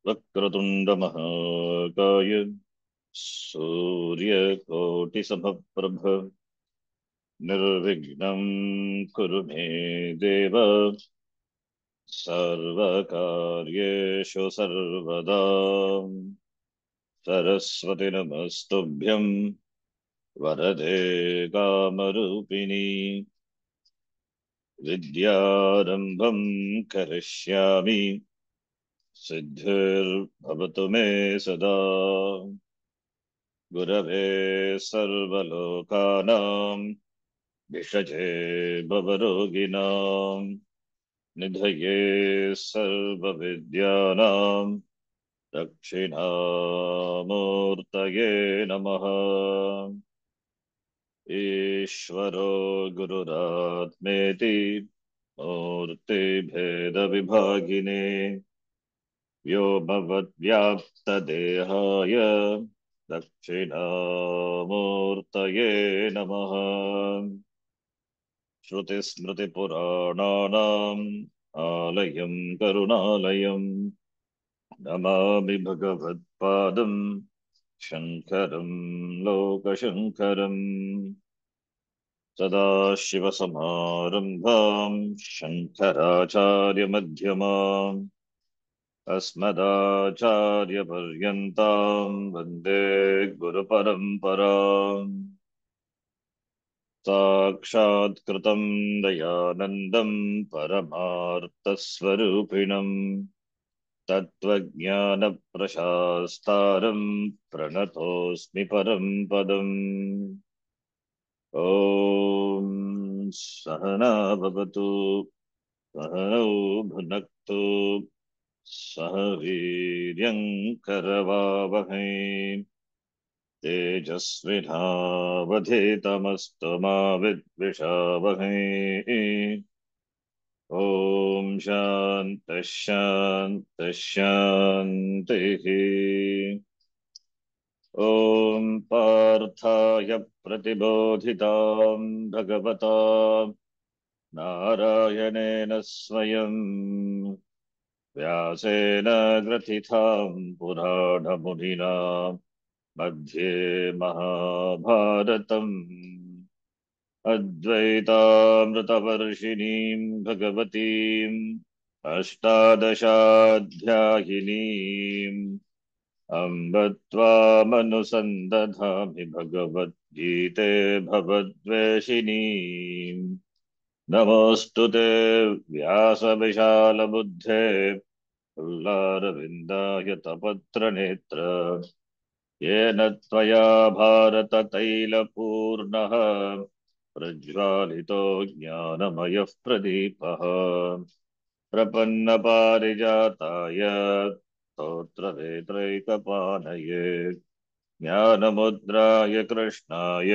वक्रतुण्डमहाकाय सूर्यकोटिसमप्रभ निर्विघ्नं कुरु मे देव सर्वकार्येषु सर्वदा सरस्वति नमस्तुभ्यं वरदे कामरूपिणी विद्यारम्भं करिष्यामि सिद्धिर्भवतु मे सदा गुरवे सर्वलोकानां भिषजे भवरोगिणां निधये सर्वविद्यानां दक्षिणामूर्तये नमः। ईश्वरो गुरुरात्मेति मूर्तिभेदविभागिने व्योमवद्व्याप्तदेहाय दक्षिणामूर्तये नमः। श्रुतिस्मृतिपुराणानाम् आलयं करुणालयं नमामि भगवत्पादं शङ्करं लोकशङ्करम्। सदाशिवसमारम्भां शङ्कराचार्यमध्यमाम् अस्मदाचार्यपर्यन्तां वन्दे गुरुपरम्पराम्। साक्षात्कृतं दयानन्दं परमार्थस्वरूपिणम् तत्त्वज्ञानप्रशास्तारं प्रणतोऽस्मि परं पदम्। ॐ सहना भवतु सहनौ भुनक्तु सह वीर्यङ्करवावहै तेजस्विनावधीतमस्तु मा विद्विषावहै। ॐ शान्तिः शान्तिः शान्तिः। ॐ पार्थाय प्रतिबोधितां भगवता नारायणेन स्वयं व्यासेन ग्रथितां पुराणमुनिना मध्ये महाभारतम् अद्वैतामृतवर्षिणीं भगवतीम् अष्टादशाध्यायिनीम् अम्ब त्वामनुसन्दधामि भगवद्गीते भवद्वेषिणीम्। नमोऽस्तु ते व्यासविशालबुद्धे पुल्लारविन्दाय तपत्रनेत्र येन त्वया भारततैलपूर्णः प्रज्वालितो ज्ञानमयः प्रदीपः प्रपन्नपारिजाताय स्तोत्रवेत्रैकपाणये ज्ञानमुद्राय कृष्णाय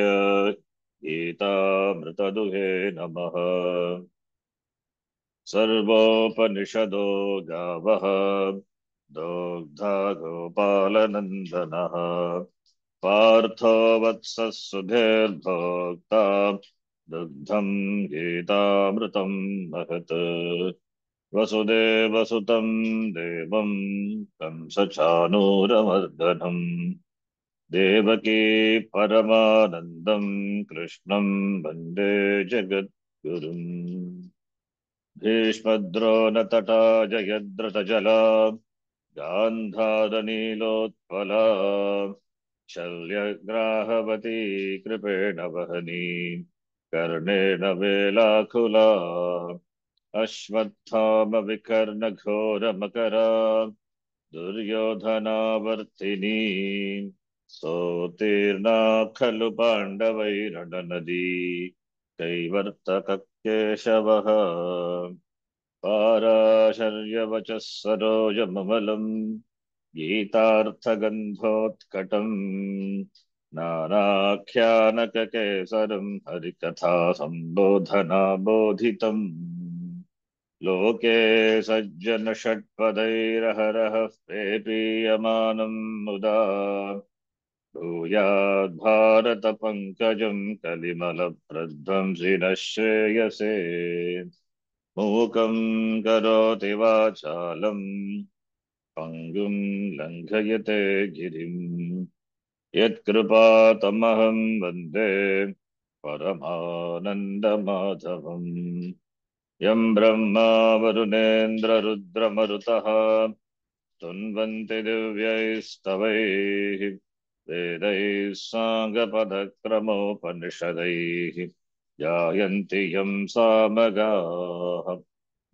गीतामृतदुहे नमः। सर्वोपनिषदो गावः दोग्धा गोपालनन्दनः पार्थो वत्सः सुधीर्भोक्ता दुग्धं गीतामृतं महत्। वसुदेवसुतं देवं कंसचाणूरमर्दनम् देवकी परमानन्दं कृष्णं वन्दे जगद्गुरुम्। भीष्मद्रोणतटा जयद्रथजला गान्धारनीलोत्पला शल्यग्राहवती कृपेण वहनी कर्णेन वेलाकुला अश्वत्थामविकर्णघोरमकरा दुर्योधनावर्तिनी सोत्तीर्णा खलु पाण्डवैरणनदी कैवर्तककेशवः पाराशर्यवचः सरोजममलम् गीतार्थगन्धोत्कटम् नानाख्यानककेसरम् हरिकथा सम्बोधना बोधितम् लोके सज्जन षट्पदैरहरः पेपीयमानम् मुदा भूयाद् पंकजं कलिमलप्रध्वंसि नः श्रेयसे। मूकं करोति वाचालम् पंगुं लंघयते गिरिं यत्कृपातमहं वन्दे परमानन्दमाधवम् यं ब्रह्मा वरुणेन्द्ररुद्रमरुतः स्तुन्वन्ति दिव्यैस्तवैः वेदैः साङ्गपदक्रमोपनिषदैः गायन्ति यं सामगाः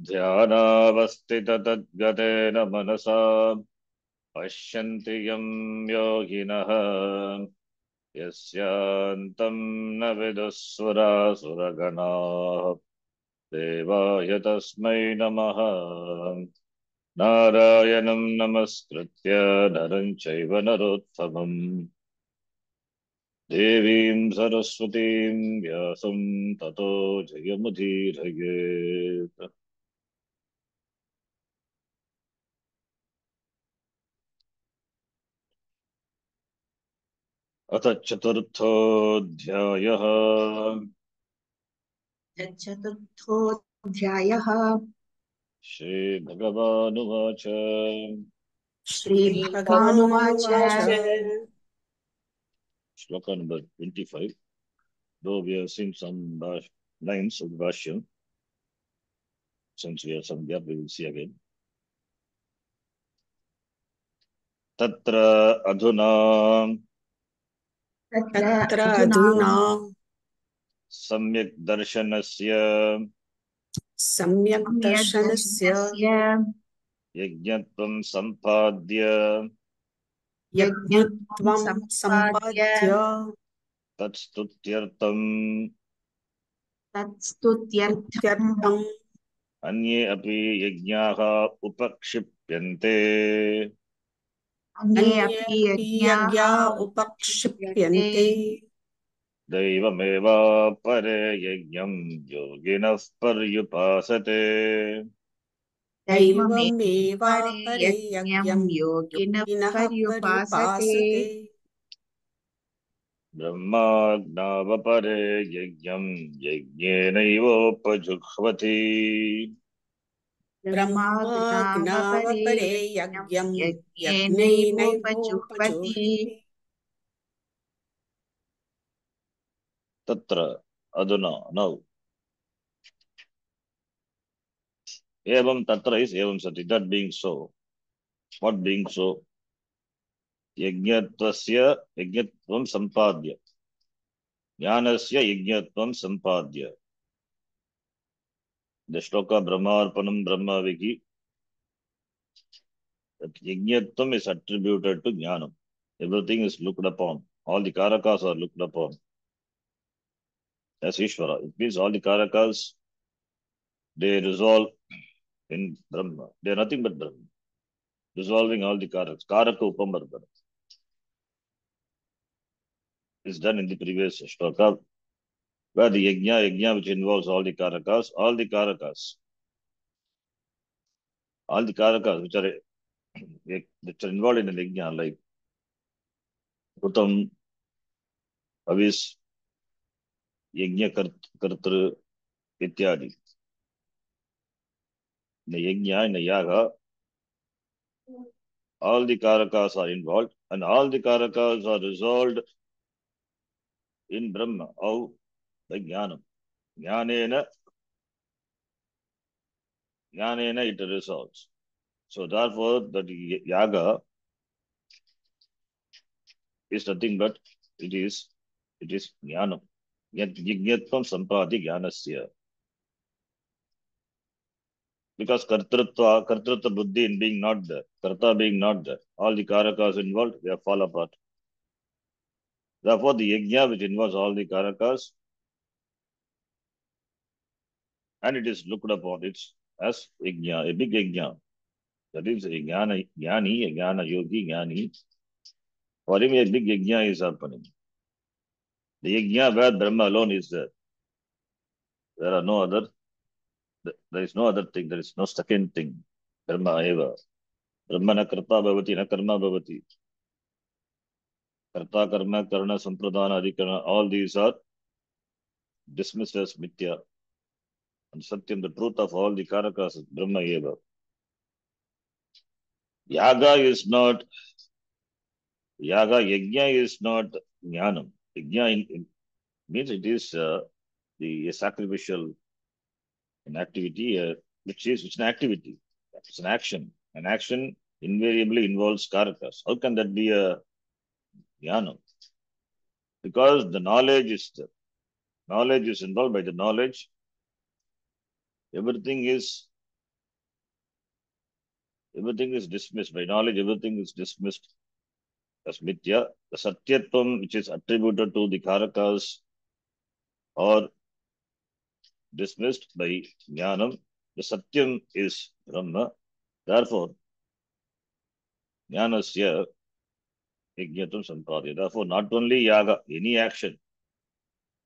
ध्यानावस्थिततद्गतेन मनसा पश्यन्ति यं योगिनः यस्यान्तं न विदुःसुरासुरगणाः देवाय तस्मै नमः नारायणं नमस्कृत्य नरं चैव नरोत्तमम् देवीं सरस्वतीं व्यासं ततो जयमुदीरयेत्। अथ चतुर्थोऽध्यायः। चतुर्थोऽध्यायः। श्रीभगवानुवाच श्रीभगवानुवाच श्लोक number 25. Though we have seen some lines of Bhashya, since we have some gap, we will see again. तत्र अधुना सम्यक् दर्शनस्य यज्ञत्वं सम्पाद्य तत्स्तुत्यर्थम् अन्ये अपि यज्ञाः उपक्षिप्यन्ते दैवमेवापरे यज्ञं योगिनः पर्युपासते। ब्रह्माज्ञावपरे यज्ञं यज्ञेनैवोपजुह्वति। तत्र अधुना नौ एवं तत्र इज एवं सति that being so, what being so, यज्ञत्वं संपाद्य ज्ञानस्य यज्ञत्वं संपाद्य. The shloka brahmarpanam brahmaviki, that yajnatvam is attributed to jnanam. Everything is looked upon, all the karakas are looked upon as Ishvara. It means all the karakas, they resolve in Brahma. They are nothing but Brahma, resolving all the karakas. Karaka upamarbara is done in the previous shloka, where the yajna which involves all the karakas which are involved in the yajna, like Utam, Avis, Yajna Kartru, ityadi. In the yajna, in the yaga, all the karakas are involved, and all the karakas are resolved in Brahma, or by jnanam. Jnanena it resolves. So therefore, that yaga is nothing but it is jnanam. Yajnatvam sampadi jnanasya. Because kartrutva buddhi in being not there, karta being not there, all the karakas involved, they fall apart. Therefore, the yajna which involves all the karakas, and it is looked upon, it's as yajna, a big yajna. That is a jnana yogi, jnani. For him, a big yajna is happening. The yajna where Brahma alone is there. There is no other thing, there is no second thing. Brahma eva. Brahma na karta bhavati, na karma bhavati. Karta, karma, karana, sampradana, adhikarana, all these are dismissed as mithya. And satyam, the truth of all the karakas is Brahma eva. Yaga is not, yajna is not jnanam. Means it is the sacrificial an activity, which is an activity. It's an action. An action invariably involves karakas. How can that be a jnanam? Because the knowledge is involved. By the knowledge, everything is everything is dismissed. By knowledge, everything is dismissed as mithya. The satyatvam, which is attributed to the karakas, or dismissed by jnanam. The satyam is Brahma. Therefore, jnanasya yajnatam sampadya. Therefore, not only yaga, any action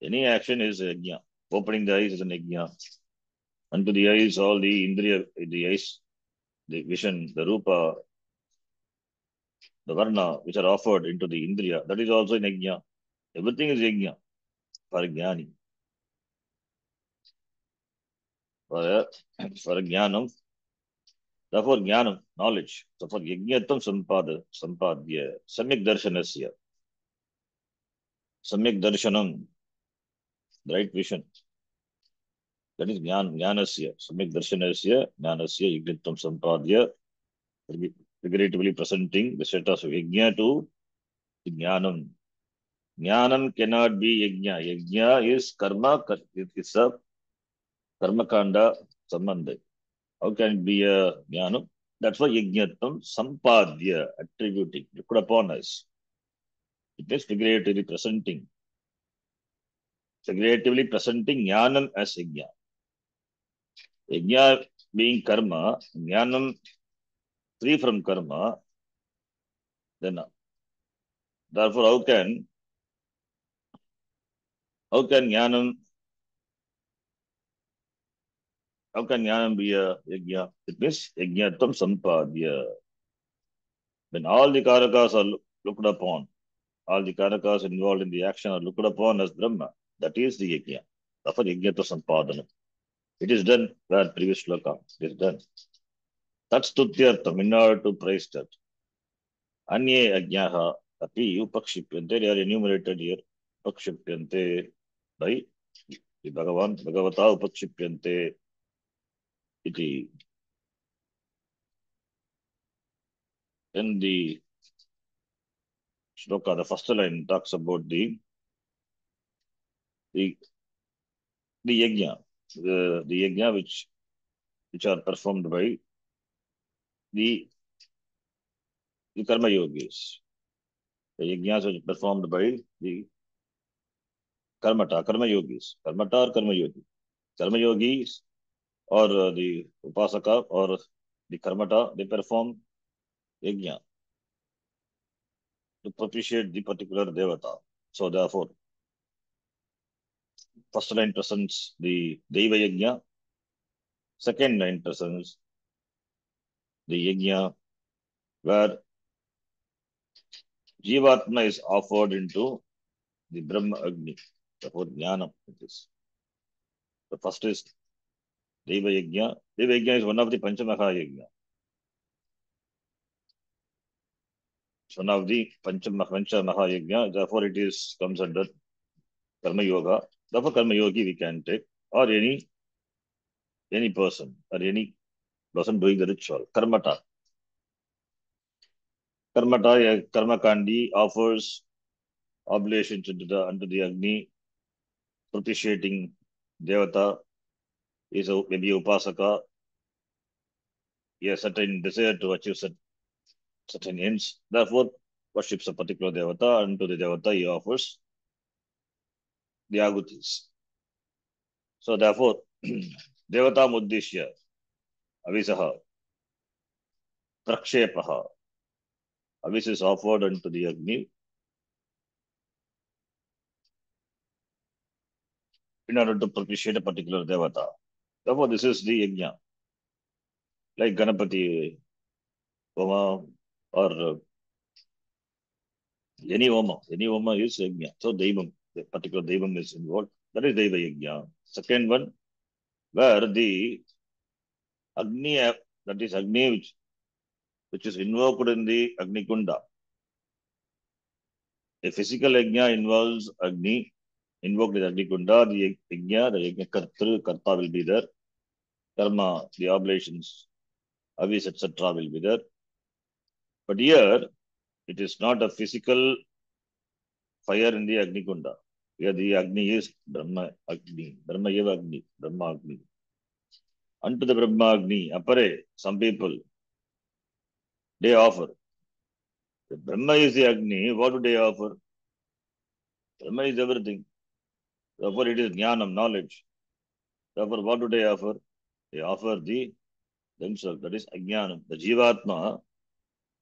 is a yajna. Opening the eyes is an yajna. Unto the eyes, all the indriya, the eyes, the vision, the rupa, the varna, which are offered into the indriya, that is also an yajna. Everything is yajna for a jnani. For a, for a jnanam, therefore jnanam, knowledge. So for yajnatam sampadya, samyak darshanasya, samyak darshanam, the right vision. That is jnanasya, samyak darshanasya, jnanasya yajnatam sampadya, figuratively presenting the status of yajna to jnanam. Jnanam cannot be yajna. Yajna is karma, it's a karma kanda sambandha. How can it be a jnanam? That's why yajnatam sampadya, attributing, put upon us. It is figuratively presenting jnanam as yajna. Yajna being karma, jnanam free from karma, then therefore how can jnanam be a yajna? It means yajnatam sampadya. When all the karakas are looked upon, all the karakas involved in the action are looked upon as Brahma, that is the yajna. Therefore, yajnata sampadana. It is done where previous shloka it is done. That's tutyartham, in order to praise that. Anye ajnaha api upakshipyante, they are enumerated here. Upakshipyante by the Bhagavata upakshipyante iti. In the shloka, the first line talks about the the yajna, the yajna which are performed by the karma yogis. The yajnas which are performed by the karma yogis, karmata or karma yogi. Karma yogis or the upasaka or the karmata, they perform yajna to propitiate the particular devata. So therefore, first line presents the Deva yajna, second line presents the yajna where Jivatma is offered into the Brahma Agni. Therefore, Jnanam it is. The first is Deva Yajna. Deva Yajna is one of the Panchamaha Yajna. It's one of the Panchamaha Yajna. Therefore, it comes under Karma Yoga. Therefore, Karma Yogi we can take, or any person or any person doing the ritual. Karmata. A Karma Kandi offers oblations under the Agni, propitiating Devata, is maybe Upasaka, a certain desire to achieve certain ends. Therefore, worships a particular devata, and to the devata he offers the agutis. So therefore, devata muddishya, avisaha, prakshepaha, avis is offered unto the Agni in order to propitiate a particular devata. Therefore, this is the yajna. Like Ganapati Homa or any Homa is yajna. So Devam, the particular Devam is involved. That is Deva yajna. Second one, where the Agni, that is Agni, which which is invoked in the Agni Kunda. A physical yajna involves Agni, invoked in Agni Kunda. The yajna karta will be there. Karma, the oblations, avis, etc. will be there. But here, it is not a physical fire in the Agni Kunda. Here the Agni is Brahma Agni. Brahma Eva Agni. Brahma Agni. Unto the Brahma Agni, apare, some people, they offer. The Brahma is the Agni, what do they offer? Brahma is everything. Therefore, it is Jnanam, knowledge. Therefore, what do they offer? They offer themselves, that is Ajnanam. The Jivatma,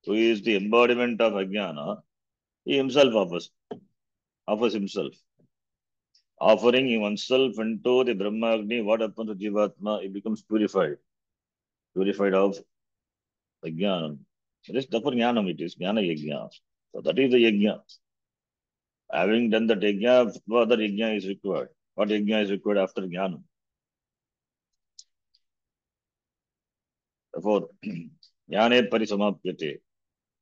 who is the embodiment of Ajnana, he himself offers himself. Offering oneself into the Brahma Agni, what happens to Jivatma? It becomes purified. Purified of Ajnanam. It is therefore Jnanam, it is Jnana Yajna. So that is the Yajna. Having done the yajna, what other yajna is required? What yajna is required after jnana? Therefore, jnane parisamapyate.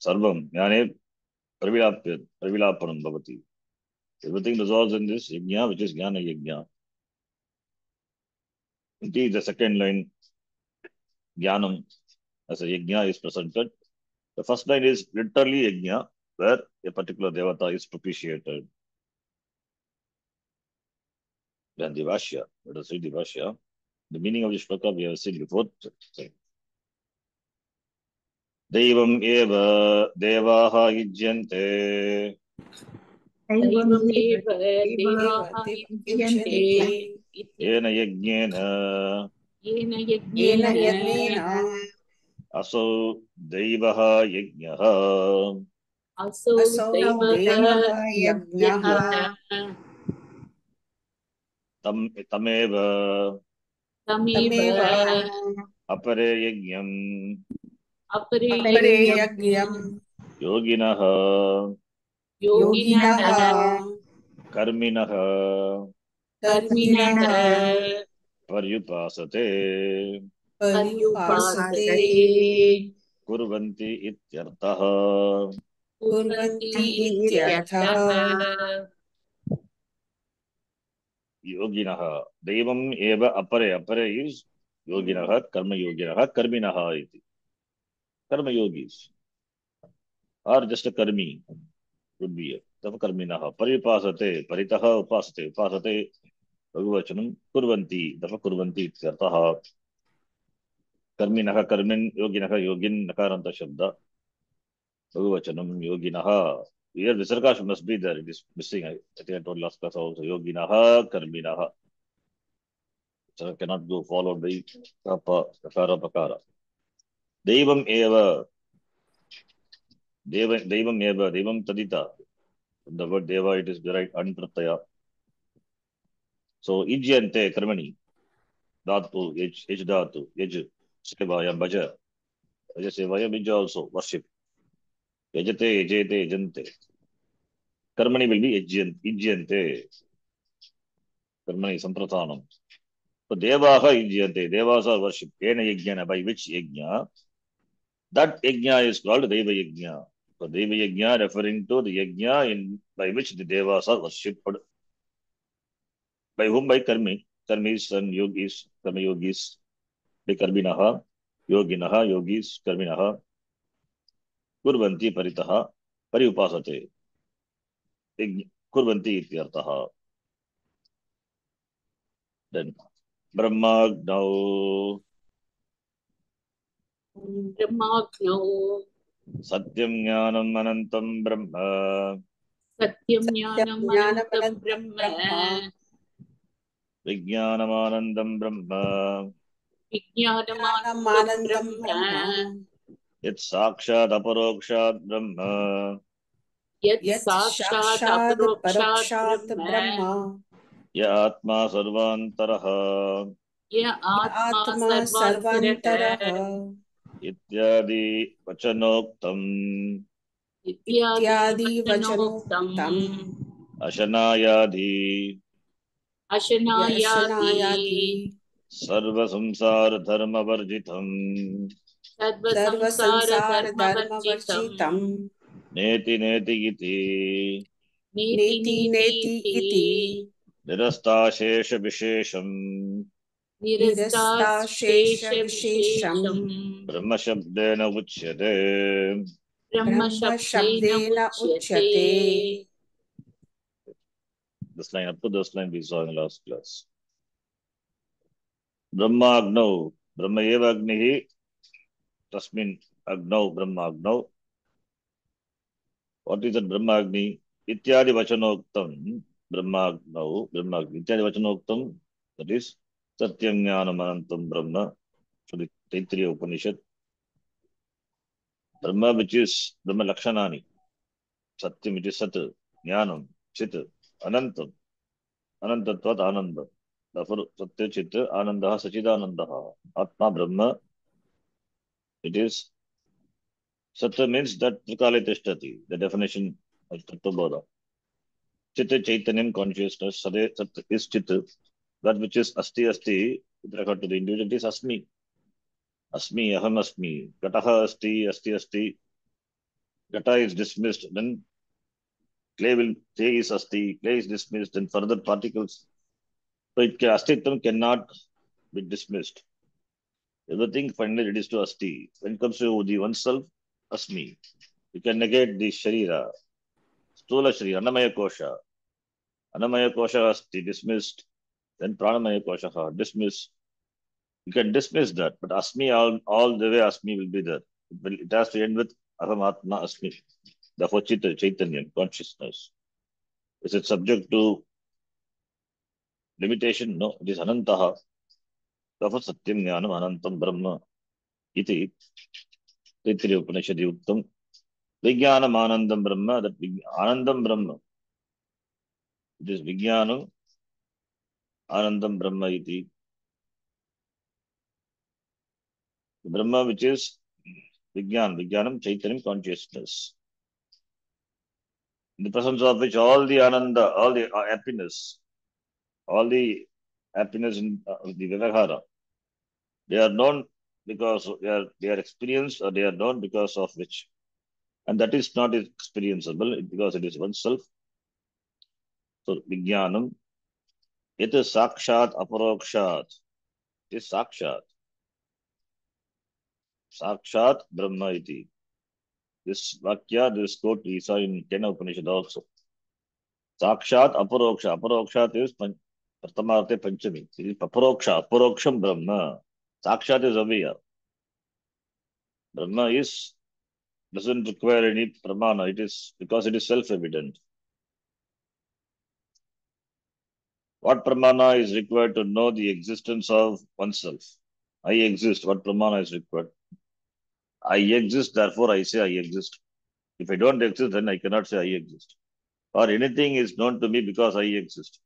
Sarvam, jnane pravilapanam bhavati. Everything resolves in this yajna, which is jnana yajna. Indeed, the second line, jnanam, as a yajna is presented. The first line is literally yajna, where a particular devata is propitiated. Then the Vashya, let us read the Vashya. The meaning of the shloka we have seen before. Devam eva devaha yujyante दैवमेव देवाः युज्यन्ते yena yajnena येन येन यज्ञेन यज्ञेन असौ दैवः यज्ञः असौ असौ दैवः देवः यज्ञः यज्ञः तमेव तमेव तमेव अपरे यज्ञम् अपरे अपरे यज्ञं यज्ञम् योगिनः योगिनः योगिनः कर्मिणः कर्मिणः पर्युपासते पर्युपासते कुर्वन्ति इत्यर्थः कुर्वन्ति इत्यर्थः योगिनः दैवम् एव अपरे अपरे is योगिनः कर्मयोगिनः कर्मिणः इति कर्मयोगीस् or just a karmi would be तब कर्मिणः परिपासते परितः उपासते उपासते बहुवचनं कुर्वन्ति तब कुर्वन्ति इत्यर्थः कर्मिणः कर्मिन् योगिनः योगिन् नकारान्त शब्द बहुवचनं योगिनः here visarga must be there, it is missing. I think I told last class also yoginah karminah, so cannot go followed by kapa kakara pakara. Devam eva devam tadita. From the word deva it is derived anpratyaya. So ijyante karmani dhatu h dhatu yaj sevaya bhaja bhaja sevaya bija also worship yajate yajete yajante karmani will be ijyante karmani samprathanam. So devaha ijyante, devas are worship kena yajna, by which yajna? That yajna is called deva yajna. So deva yajna referring to the yajna by which the devas are worshipped. By whom? By karmis and yogis, karma yogis, by karminaha, yoginaha, yogis, karminaha, kurvanti paritaha, pariupasate, kurvanti ityartaha. Then brahmagnau ब्रह्माग्नौ satyam jnanam anantam brahma सत्यं ज्ञानम् अनन्तं ब्रह्म vijnanamanandam brahma विज्ञानमानन्दं ब्रह्म yat sakshat aparokshat brahma यत् यत् साक्षात् साक्षात् अपरोक्षात् परोक्षात् Brahma Brahma ya atma sarvantaraha य आत्मा आत्मा सर्वान्तरः सर्वान्तरः इत्यादि वचनोक्तम् इत्यादि वचनोक्तम् वचनोक्तम् अशनायाधि अशनायाति यशनायाति सर्वसंसार धर्मवर्जितम् सर्वसंसारधर्मवर्जितं नेति नेति इति नेति नेति इति निरस्ताशेषविशेषम् निरस्ताशेषविशेषं ब्रह्मशब्देन उच्यते ब्रह्मशब्देन उच्यते. This line, up to this line we saw in the last class. Brahma Agnau, Brahma eva Agnihi, Tasmin Agnau, Brahma Agnau. What is that Brahma Agni? Ityadi Vachanoktam, Brahma Agnau, Brahma Agni. Ityadi Vachanoktam, that is Satyam Jnanam Anantam Brahma, so the Taittiriya Upanishad. Brahma, which is Brahma Lakshanani, Satyam, which is Sat, Jnanam, Chit, Anantam, Anantatvat Ananda. Therefore, Satya Chit, Anandaha, Sachidanandaha, Atma Brahma. It is Satya means that Trikale Tishtati, the definition of Tattva-bodha. Chitta Chaitanyam consciousness, Sade Satya is Chitta. That which is Asti Asti, with regard to the individual, it is Asmi. Asmi, Aham Asmi. Gataha Asti, Asti Asti. Gata is dismissed, then clay is Asti, clay is dismissed, then further particles. So Astitvam cannot be dismissed. Everything finally reduced to Asti. When it comes to the oneself, Asmi. You can negate the Sharira. Stula Sharira, Annamaya Kosha. Annamaya Kosha Asti, dismissed. Then Pranamaya Kosha, dismissed. You can dismiss that, but Asmi, all the way Asmi will be there. It has to end with Aham Atma Asmi. Therefore, Chaitanya, consciousness. Is it subject to limitation? No, it is Anantaha. Therefore, Satyam Jnanam Anantam Brahma. Iti Taittiriya Upanishadi Uttam. Vijnanam Anandam Brahma, that Anandam Brahma. It is Vijnanam Anandam Brahma iti. The Brahma which is Vijnanam Chaitanyam consciousness. In the presence of which all the Ananda, all the happiness in the Vyavahara, they are known because they are experienced, or they are known because of which. And that is not experienceable because it is oneself. So Vijnanam, it is Sakshat Aparokshat. It is Sakshat. Sakshat Brahma iti. This Vakya, this quote we saw in Kena Upanishad also. Sakshat Aparoksha. Aparokshat is Prathamarte Panchami. It is Aparoksha. Aparoksham Brahma. Sakshat is aware. Brahma doesn't require any pramana. It is because it is self-evident. What pramana is required to know the existence of oneself? I exist. What pramana is required? I exist, therefore I say I exist. If I don't exist, then I cannot say I exist. Or anything is known to me because I exist.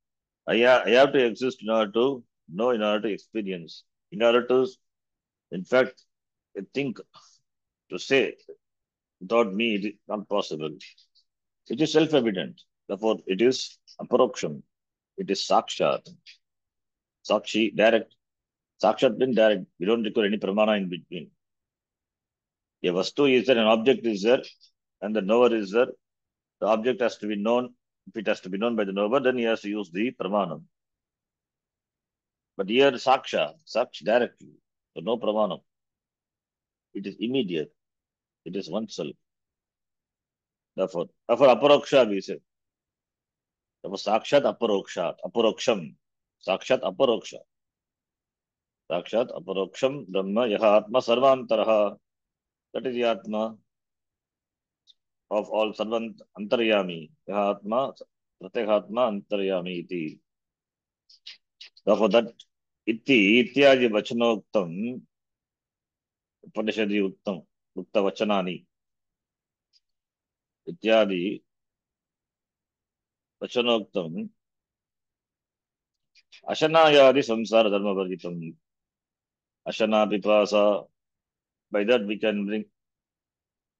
I have to exist in order to know, in order to experience, in order to, in fact, I think to say without me it is not possible. It is self-evident. Therefore, it is aparoksham. It is sakshat. Sakshi, direct. Sakshat means direct. We don't require any pramana in between. A vastu is there, an object is there, and the knower is there. The object has to be known. If it has to be known by the knower, then he has to use the pramanam. But here, sakshi directly. So no pramanam. It is immediate. It is oneself. Therefore aparoksha we say. Therefore, sakshat aparoksham. Sakshat aparoksha. Sakshat aparoksham Brahma yaha atma sarvantaraha. That is the atma of all sarvant antaryami. Yaha atma pratyekhatma antaryami iti. Therefore, that ityadi vachanoktam Upanishadi uttam ukta vachanani ityadi vachanoktam ashanayadi samsara dharma varjitam. Ashana pipasa, by that we can bring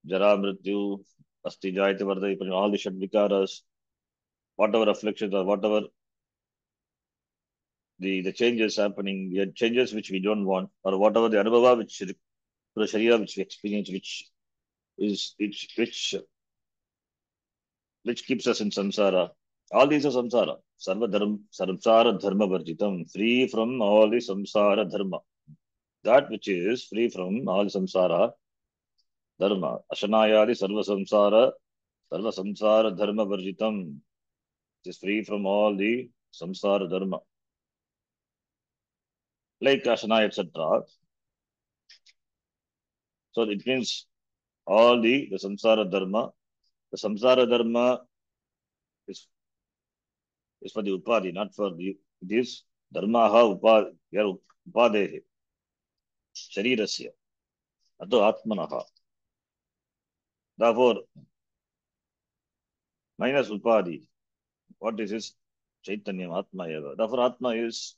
jara mrityu asti jayate vardha, all the shadvikaras, whatever afflictions or whatever the changes happening, the changes which we don't want, or whatever the anubhava which the Sharira which we experience, which keeps us in samsara. All these are samsara. Samsara dharma varjitam, free from all the samsara dharma. That which is free from all samsara dharma. Ashanayadi sarva samsara dharma varjitam. It is free from all the samsara dharma. Like Ashanaya, etc. So it means all the samsara dharma. The samsara dharma is for the upadhi, not for the, it is dharmaha upadehe, sharirasya, ato atmanaha. Therefore, minus upadhi, what is his chaitanyam, atma eva. Therefore, atma is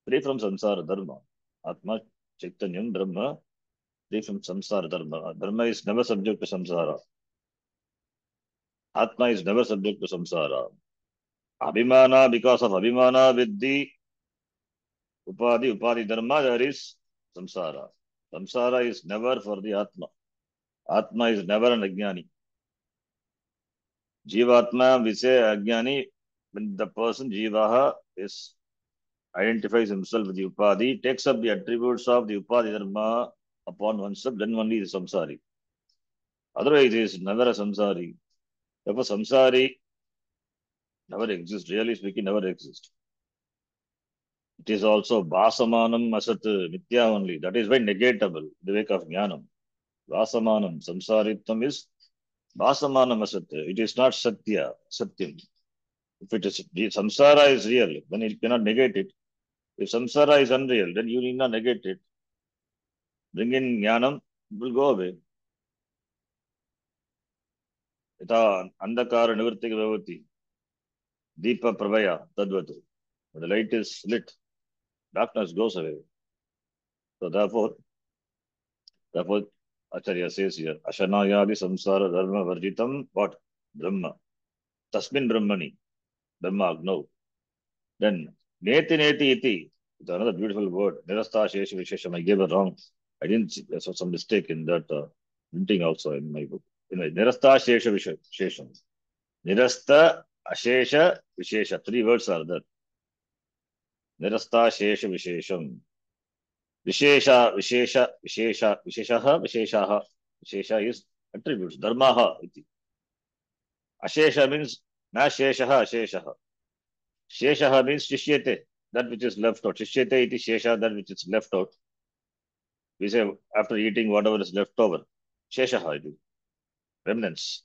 free from samsara dharma. Atma, chaitanyam, brahma, free from samsara dharma. Dharma is never subject to samsara. Atma is never subject to samsara. Abhimana, because of abhimana with the upadhi dharma, there is samsara. Samsara is never for the atma. Atma is never an ajnani. Jivatma, we say ajnani, when the person jivaha identifies himself with the upadhi, takes up the attributes of the upadhi dharma upon oneself, then only is samsari. Otherwise, he is never a samsari. Therefore, samsari never exists. Really speaking, never exists. It is also vasamanam asat, mithya only. That is why negatable, the way of jnanam. Vasamanam, samsaritvam is vasamanam asat. It is not satya, satyam. If it is, samsara is real, then it cannot negate it. If samsara is unreal, then you need not negate it. Bring in jnanam, it will go away. Yatha andhakara nivritti bhavati, deepa pravaya tadvatu. When the light is lit, darkness goes away. So therefore, Acharya says here, Ashanayadi samsara dharma varjitam, what? Brahma. Tasmin brahmani, Brahma agno. Then, neti iti, it's another beautiful word. Nirastha shesha vishesham. I gave it wrong. I didn't see, there's some mistake in that printing also in my book. Anyway, Nirastha shesha vishesham. Nirastha ashesha vishesha. 3 words are there. Nirastha shesha vishesham. Vishesha is attributes. Dharmaha iti. Ashesha means na sheshaha asheshaha. Sheshaha means shishyate, that which is left out. Shishyate iti shesha, that which is left out. We say after eating whatever is left over. Sheshaha iti. Remnants.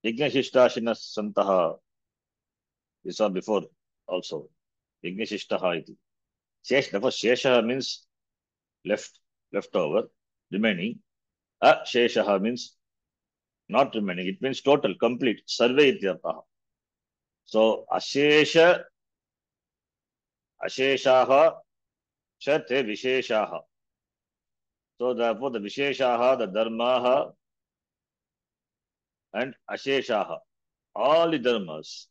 Yajnashishtashinas santaha. We saw before also. Yajnashishtaha iti. Therefore, sheshaha means left over, remaining. Sheshaha means not remaining. It means total, complete. Sarve ityartha. So, asheshaha chate visheshaha. So, therefore, the visheshaha, the dharmaha, and asheshaha, all the dharmas.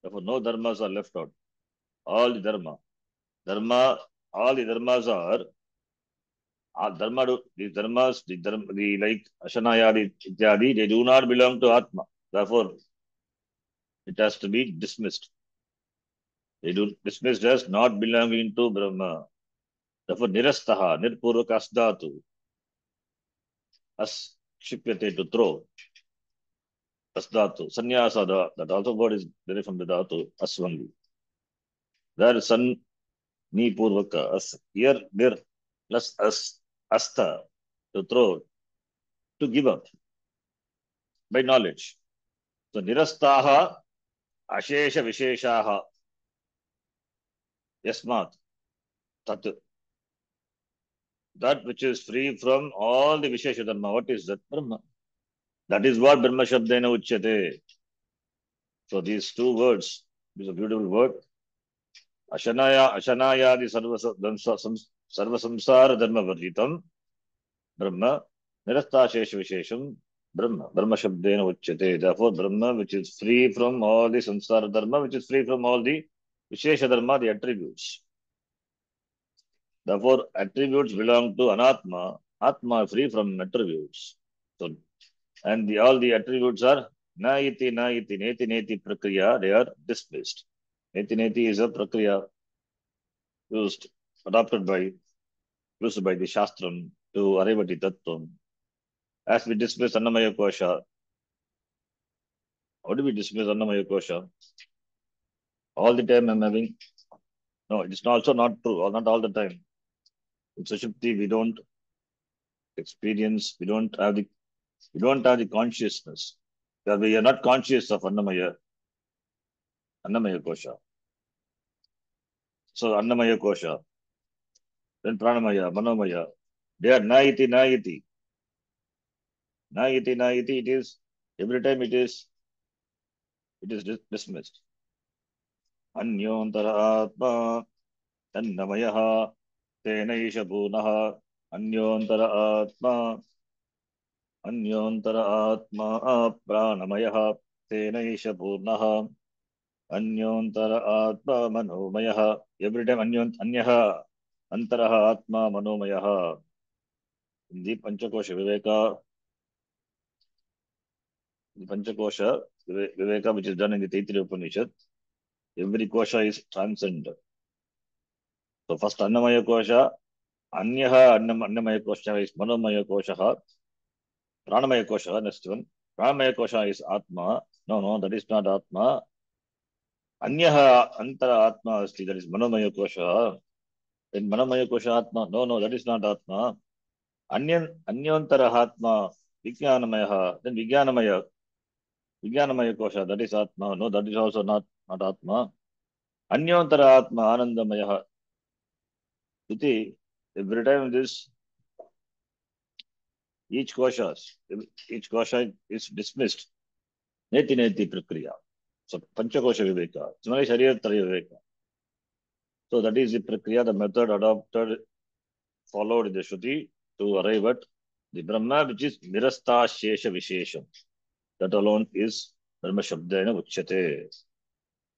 Therefore, no dharmas are left out. All the all the dharmas are the like Ashanayadi ityadi, they do not belong to Atma. Therefore, it has to be dismissed. They do dismissed as not belonging to Brahma. Therefore, nirastaha, nirpurvaka asdhatu, as shipyate to throw, asdhatu, sannyasa, that also word is derived from the dhatu, asvangi. There is san, ni purvaka, as, here, nir, plus as, asta, to throw, to give up, by knowledge. So, nirastaha, ashesha visheshaha, yasmat, tat. That which is free from all the vishesha dharma. What is that? Brahma. That is what Brahma Shabdena Uchyate. So these 2 words, this is a beautiful word. Ashanayadi sarva samsara dharma varjitam, Brahma, nirastha shesha vishesham, Brahma. Brahma Shabdena Uchyate. Therefore, Brahma, which is free from all the samsara dharma, which is free from all the vishesha dharma, the attributes. Therefore, attributes belong to anatma. Atma is free from attributes. So, and all the attributes are na iti, neti neti prakriya. They are displaced. Neti neti is a prakriya used, adopted by, used by the Shastram to arrive at the Tattvam. As we displace Annamaya Kosha, how do we displace Annamaya Kosha? All the time I'm having, no, it's also not true, or not all the time. In Sushupti, we don't experience, we don't have the consciousness. Because we are not conscious of Annamaya Kosha. So Annamaya Kosha, then Pranamaya, Manomaya, they are naiti, naiti. Naiti, naiti, it is, every time it is dismissed. Anyontara Atma, Annamaya, Tenaisha Punaha, Anyontara Atma, Anyontara Atma, Pranamaya, Tenaisha Punaha, Anyontara Atma, Manomaya. Every time Anyaha, Antaraha Atma, Manomaya. In the Panchakosha Viveka, Viveka, which is done in the Taittiriya Upanishad, every kosha is transcendent. So first Annamaya Kosha, Anyaha Annamaya Kosha is Manomaya Kosha, Pranamaya Kosha, next one. Pranamaya Kosha is Atma. No, that is not Atma. Anyaha Antara Atma Asti, that is Manomaya Kosha. Then Manomaya Kosha Atma. No, that is not Atma. Anyantara Atma, Vijnanamaya, then Vijnanamaya Kosha, that is Atma. No, that is also not Atma. Anyantara Atma, Anandamaya. Iti, every time this, each kosha is dismissed. Neti neti prakriya. So Panchakosha Viveka. It's only Sharira Traya Viveka. So that is the prakriya, the method adopted, followed in the Shruti to arrive at the Brahma, which is Nirasta Shesha Vishesham. That alone is Brahma Shabdena Uchyate.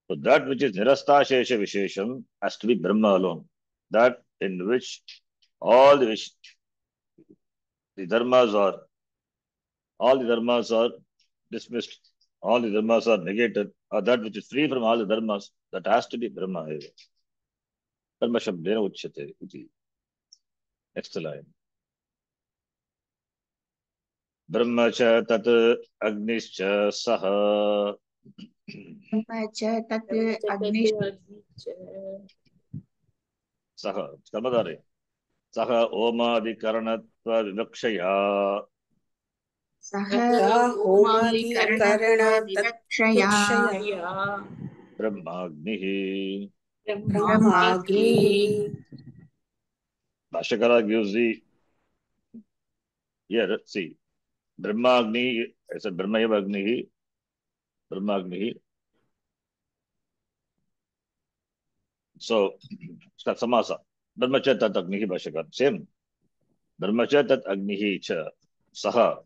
So that which is Nirasta Shesha Vishesham has to be Brahma alone. That in which all the dharmas are dismissed, all the dharmas are negated, or that which is free from all the dharmas, that has to be Brahma. Brahma Shabdena Uchyate. Next line. Brahma cha tat agnischa saha. tat agnish Saha. Kamadare. Saha Omadi-karanatva vivakshaya. Saha Homadikaranatva Vivakshaya Brahmagnihi. Brahmagni. Bhashakara gives the, here, see, Brahmagni, I said Brahmayava Agnihi, Brahmagnihi. So, Samasa. Brahmacha tat agnihi Bhashakara. Same. Brahmacha tat agnihi cha saha.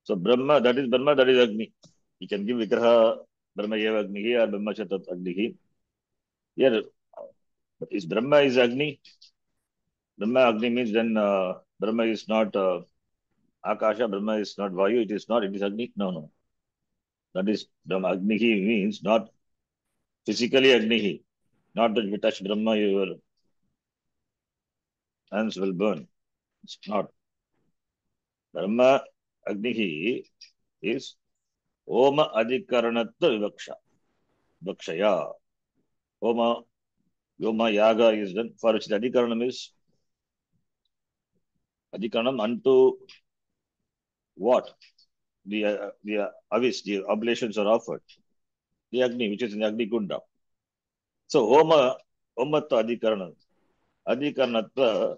So Brahma, that is Agni. You can give Vigraha Brahmayeva Agnihi or Brahmacha tat agnihi. Here, is Brahma is Agni. Brahma Agni means then Brahma is not Akasha, Brahma is not Vayu, it is Agni. No. That is Brahma Agnihi means not physically Agnihi. Not that you touch Brahma, your hands will burn. It's not. Brahma Agnihi is Oma Adhikaranatva Vivaksha. Vikshaya. Oma Yoma Yaga is done, for which the Adhikaranam is Adhikaranam unto what? The avis, the oblations are offered. The Agni, which is in the Agni Kunda. So Homa Adhikaranam. Adhikaranatva,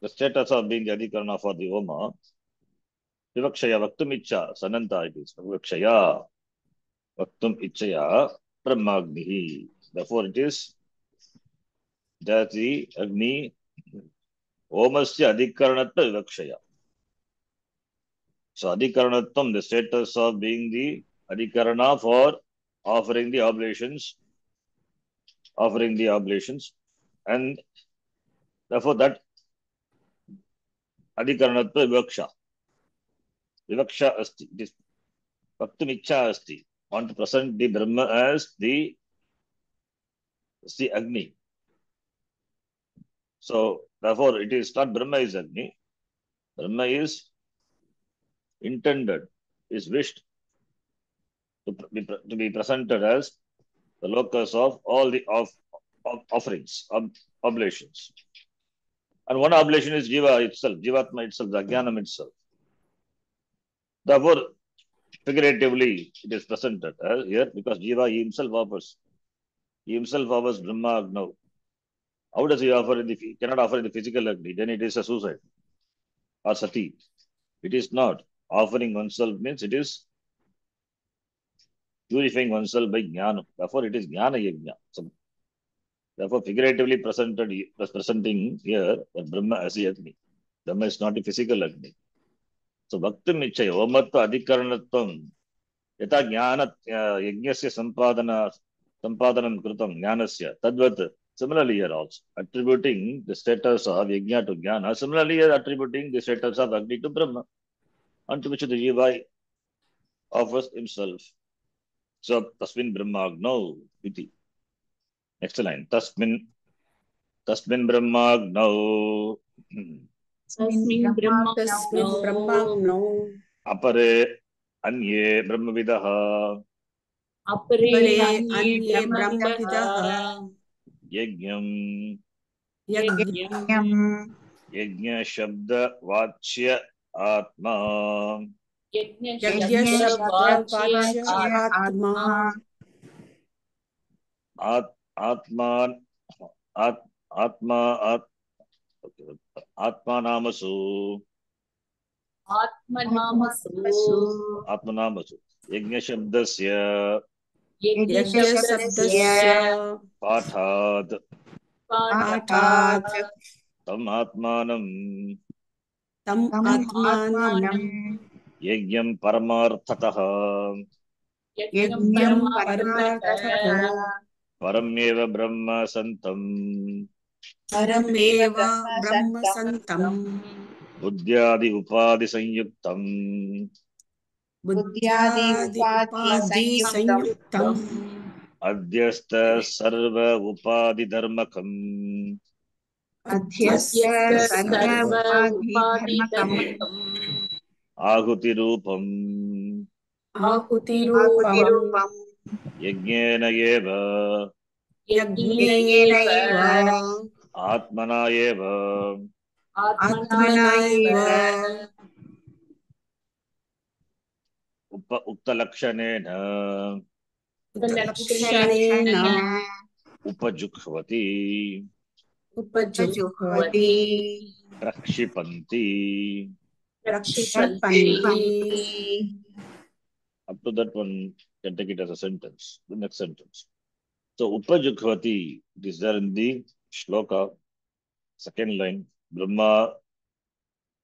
the status of being the Adhikarana for the Homa, Vivakshaya Vaktum Icha, Sananta it is. Vivakshaya Vaktum Ichaya Brahmagnihi. Therefore it is that the Agni Omasya Adhikaranatva Vivakshaya. So Adhikaranatvam, the status of being the Adhikarana for offering the oblations, And therefore that adhikaranatva vivaksha asti. It is Bhaktum Icha asti. Want to present the Brahma as the Agni. So therefore it is not Brahma is Agni. Brahma is intended, is wished to be presented as the locus of all the offerings, oblations. And one oblation is Jiva itself, Jivatma itself, the Jnanam itself. Therefore, figuratively, it is presented here because Jiva he himself offers. He himself offers Brahma Agni. How does he offer in the? He cannot offer in the physical Agni. Then it is a suicide or sati. It is not. Offering oneself means it is purifying oneself by Jnana. Therefore, it is Jnana Yajna. So, therefore, figuratively presenting here that Brahma as a Agni. Brahma is not a physical Agni. So, Bhaktim Ichaya, Omatta Adhikaranatvam, Yata Jnana Yajnasya Sampadanam Kritam Jnanasya, Tadvat. Similarly, here also, attributing the status of Yajna to Jnana, similarly, here attributing the status of Agni to Brahma, unto which the Jiva offers himself. So, Tasmin Brahmagno, iti. Next line, Tasmin Brahmagno, Tasmin Brahmagno Apare Anye Brahmavidaha, Apare Anye Anye Brahmavidaha Yajnam, Yajnam Yajna Shabda Vachya Atma, Yajna Yajna Shabda Vachya Vachya Atma Atman, Atma Namasu, Atmanamasu, Yajna Shabdasya, Yajna Yajna Sabdasya Pathat, Patat Tam Atmanam, Tam Atmanam Yajnam Paramarthataha, Yajnam Paramarthataha Parameva Brahma Santam, Parameva Brahma Santam Buddhyadi Upadi Sanyuktam, Buddhyadi Upadi Sanyuktam Adhyasta Sarva Upadi Dharmakam, Adhyasya Sarva Upadi Dharmakam Ahuti Rupam, Ahuti Rupam Yajnena Eva, Yajnena Atmana Eva, Atmanaiva Ukta Lakshanena, Lakshanena Upajukhvati, Upajuhvati Rakshipanti. Rakshipanti. Up to that one can take it as a sentence. The next sentence. So Upajukhvati, it is there in the shloka, second line. Brahma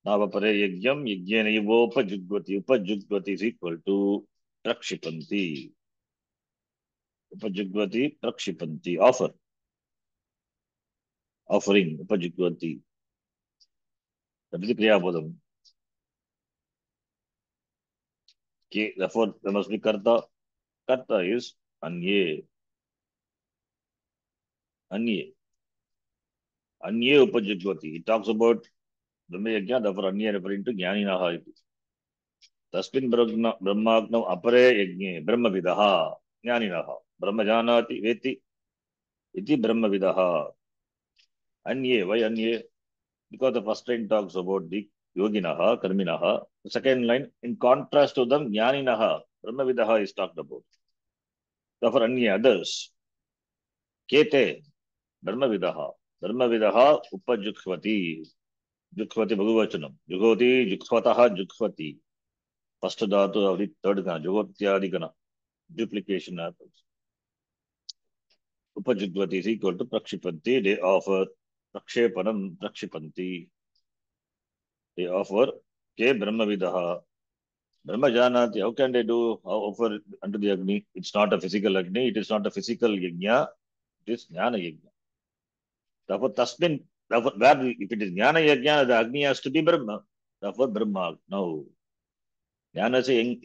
Navapare Yagyam Yagyena Upajugvati. Upajugvati is equal to Rakshipanti. Upajugvati Rakshipanti. Offering Upajugvati. That is the Kriya Bodham. Okay, therefore there must be Karta. Karta is Anye. Anye Upajugvati. It talks about Brahma Yajna, therefore Anye referring to Jnaninaha. Tasmin Brahmagnam Apare Yajne Brahmavidaha Jnaninaha. Brahma Janati Veti Iti Brahmavidaha. Anye, why Anye? Because the first line talks about the Yoginaha, Karminaha. The second line, in contrast to them, Jnaninaha, Brahmavidaha is talked about. Therefore, Anye, others. Kete, Brahmavidaha. Brahmavidaha Upajukhvati. Jukhvati Bhagavachanam. Jugoti, Jukhvataha, Jukhvati. First dhatu of the third gana, Jugotyadi gana. Duplication happens. Upajugvati is equal to Prakshipanti. They offer Prakshepanam, Prakshipanti. They offer Ke Brahmavidaha. Brahma Janati, how can they do offer unto the Agni? It's not a physical Agni, it is not a physical Yajna, it is Jnana Yajna. Therefore, tasmin, therefore, if it is jnana yajna, the Agni has to be Brahma. Therefore, Brahma. No. Jnanasya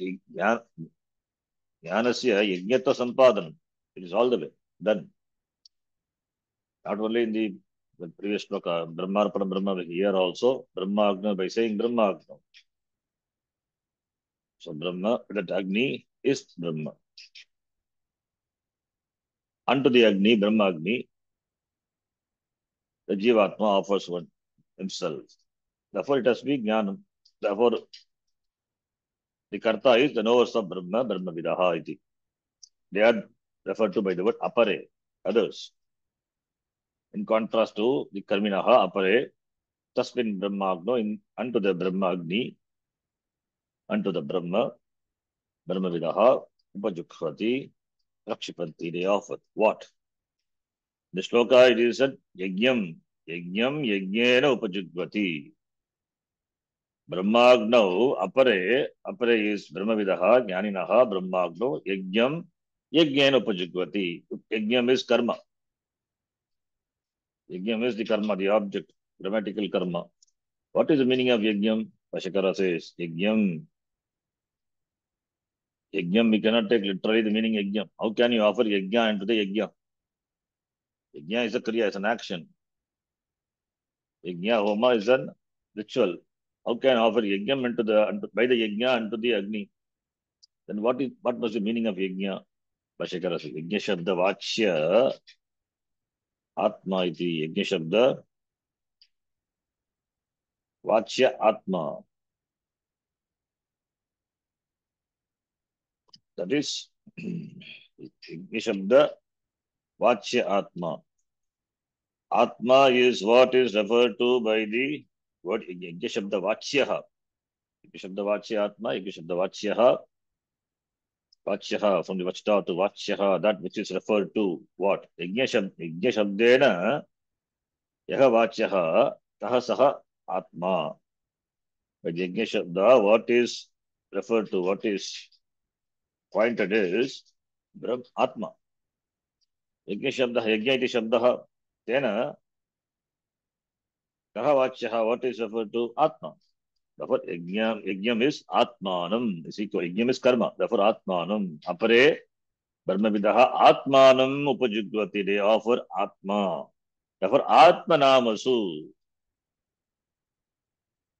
yajnatva sampadana. It is all the way done. Not only in the previous sloka, Brahmarpana Brahma, here also, Brahma Agna, by saying Brahma Agna. So, Brahma, that Agni is Brahma. Unto the Agni, Brahma Agni, the Jivatma offers one himself. Therefore, it has to be Jnanam. Therefore, the Karta is the knowers of Brahma, Brahma Vidaha iti. They are referred to by the word apare, others. In contrast to the Karminaha apare, Tasmin Brahmagno, unto the Brahma Agni, unto the Brahma, Brahma Vidaha, Upajukhvati, Rakshipanti, they offer. What? The shloka it is said, Yajnam, Yajnena Upajugvati. Brahmagno, apare is Brahma Vidaha, Jnaninaha, Brahmagno, Yajnena Upajugvati. Yajnam is karma. Yajnam is the karma, the object, grammatical karma. What is the meaning of Yajnam? Bhashyakara says, Yajnam, we cannot take literally the meaning Yajnam. How can you offer Yajna into the Yajna? Yajna is a kriya, it's an action. Yajna Homa is an ritual. How can I offer Yajnam by the Yajna into the Agni? Then what was the meaning of Yajna? Bhashyakara says, Yajna Shabda Vachya Atma iti. Yajna Shabda Vachya Atma. That is Yajna Shabda Vachya Atma. Atma is what is referred to by the word Yajna Shabda Vachyaha. Yajna Shabda Vachya Atma, Yajna Shabda Vachyaha. Vachyaha, from the Vachta to Vachyaha, that which is referred to what? Yajna Shabdena Yaha Vachyaha Taha Saha Atma. By Yajna Shabda, what is referred to, what is pointed is Brahm Atma. Yajna Shabda, Yajna iti Shabdaha, Tena Taha Vachyaha, what is referred to? Atma. Therefore, Yajnam is Atmanam. Is equal. Yajnam is karma. Therefore, Atmanam. Apare Brahma Vidaha Atmanam Upajugvati. They offer Atma. Therefore, Atmanamasu.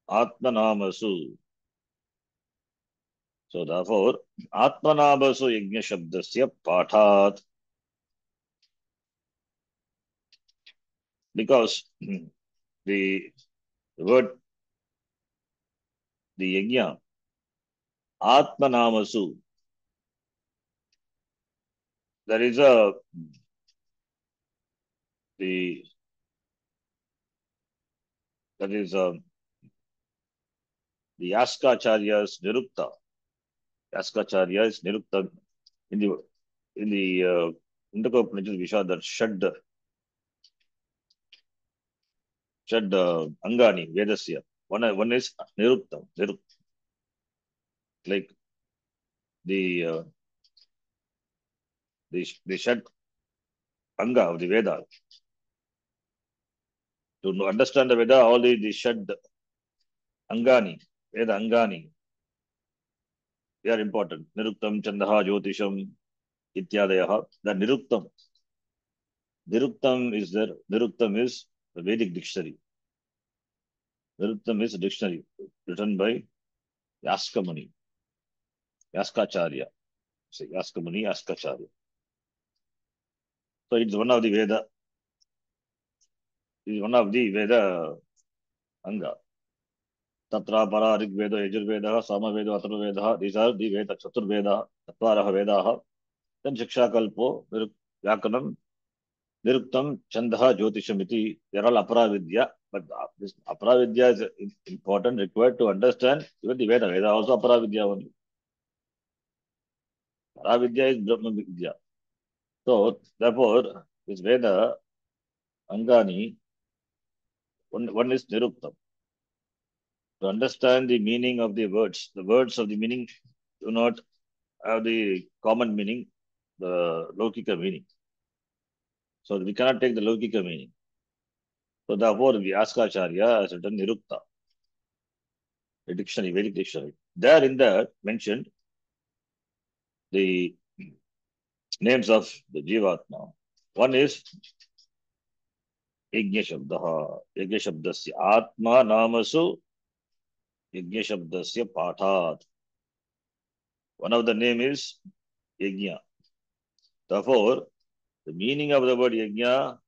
Atmanamasu. So, therefore, Atmanamasu Yajna Shabdasya Pathat. Because the word, the Yajna, Atmanamasu, there is the Yaskacharya's Nirukta. Yaskacharya is Nirukta in the Indra-Upanishad Vishadar Shad Angani Vedasya. One is Nirukta. Like the Shad Anga of the Veda. To understand the Veda, all the Shad Angani, Veda Angani, they are important. Niruktam, Chandaha, Jyotisham, Ityadayaha. The Niruktam is there. Niruktam is the Vedic dictionary. Niruktam is a dictionary written by Yaskamuni, Yaskacharya. So Yaskamuni, Yaskacharya. So it's one of the Veda. It is one of the Veda Anga. Tatra Para Rig Veda, Yajurveda, Sama Veda, Atharva Veda. These are the Veda, Chaturveda, Tattvaraha Vedaha. Then Shiksha Kalpo, Vyakanam, Niruktam, Chandaha, Jyotishamiti. They are all Aparavidya. But this Aparavidya is important, required to understand even the Veda. Veda also Aparavidya only. Aparavidya is Brahma Vidya. So, therefore, this Veda, Angani, one is Niruktam. To understand the meaning of the words of the meaning do not have the common meaning, the Lokika meaning. So we cannot take the Lokika meaning. So therefore, Vyaskacharya has written Nirukta, a dictionary, Vedic dictionary. There in that mentioned the names of the Jivatma. One is Yajna Shabdaha, Yajna Shabdasya Atma Namasu Yajna Shabdasya Pathat. One of the name is Yajna. Therefore, the meaning of the word Yajna